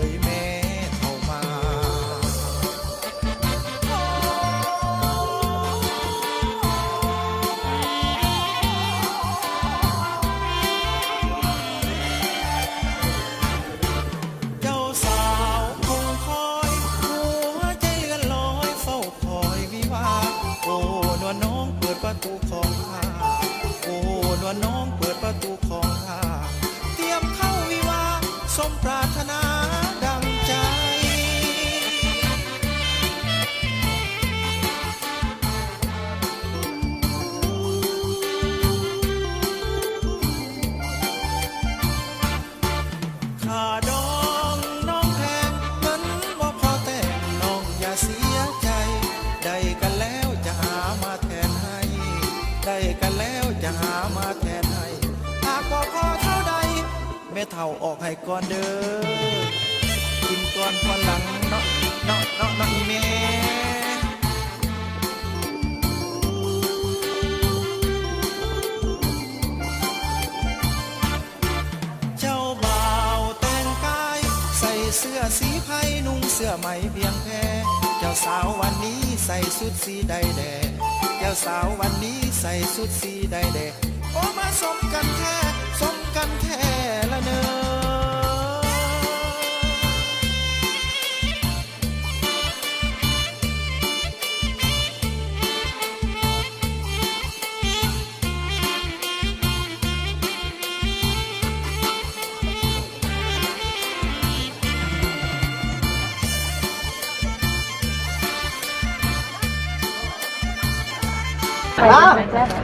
ยแม่เท่ามาเจ้าสาวคงคอยหัวใจกันลอยเฝ้าคอยวิวาโอ้นวลน้องเปิดประตูของข้าโอ้นวลน้องเปิดประตูของข้าเตรียมเข้าวิวาสมปรารถนาดังใจข้าดองน้องแพงเงินบ่พอแต่งน้องอย่าเสียใจได้กันแล้วจะหามาแทนให้ได้กันแล้วจะหามาแทนให้หากบ่พอเท่าใดแม่เฒ่าออกให้ก่อนเด้อกินก่อนพอหลังเนาะอีแม่เจ้าบ่าวแต่งกายใส่เสื้อสีไผ่นุ่งเสื้อไหมเพียงแค่เจ้าสาววันนี้ใส่ชุดสีใดแดงเจ้าสาววันนี้ใส่ชุดสีใดแดงโอ้มาสมกันแท้ละเนอ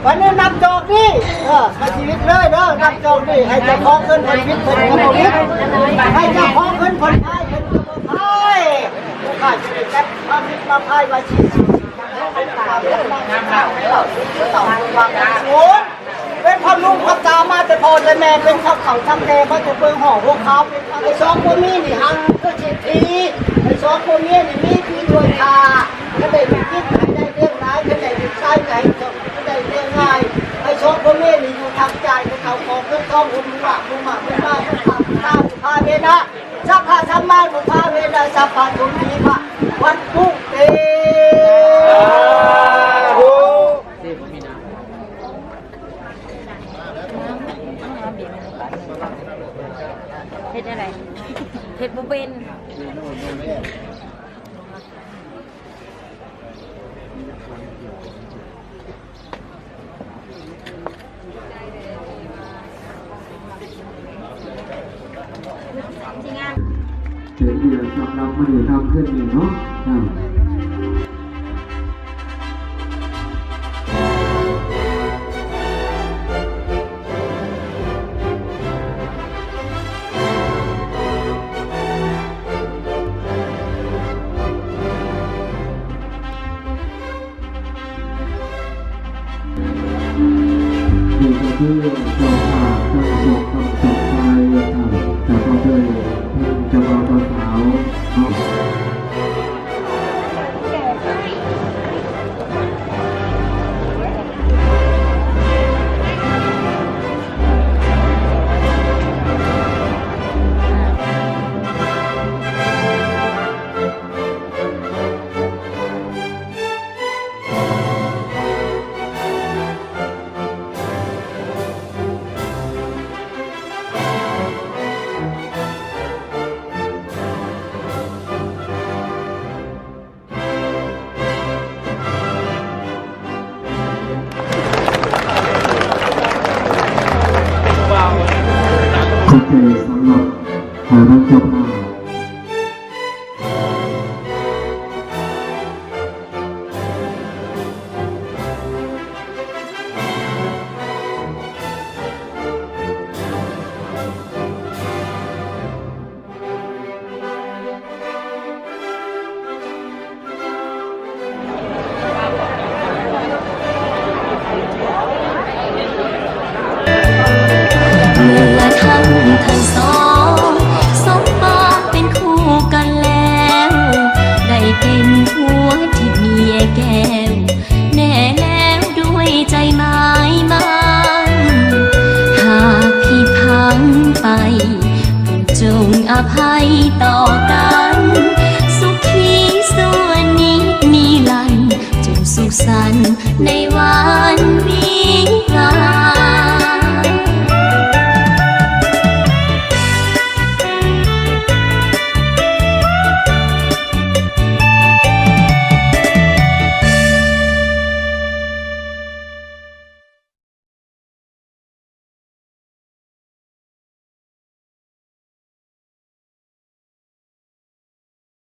วันนี้นับจอกนี่ให้ชีวิตเลยเด้อนับจอกนี่ให้เจ้าของเงินคนชีวิตคนกระโดดให้เจ้าของเงินคนไทยเป็นกระโดดไทยข้าจะได้จัดความคิดความไทยไว้ชีวิตเป็นพ่อลุงพ่อตามาแต่พ่อแต่แม่เป็นข้าวเขาทำแดงเขาจะเปิงห่อพวกเขาไอ้สองคนนี้นี่หังก็เฉดทีไอ้สองคนนี้นี่มีพี่ด้วยตาก็ได้มีคิดให้ได้เรื่องร้ายก็ได้มีใช้ใจก็ได้เรื่องง่ายไอ้สองคนนี้นี่อยู่ทางใจเขาของเรื่องท้องหุ่นว่าหุ่นมาหุ่นมาหุ่นมาหุ่นมาหุ่นมาเวนะสัพพะสัมมาหุ่นมาเวนะสัพพะทุนีพะวันพุ่งเตเฮ็ดอะไรเฮ็ดบ่เป็นจริงอ่ะเดี๋ยวที่เราทำมาอยู่ทำขึ้นอีกเนาะนี่ก็คือตัวขาด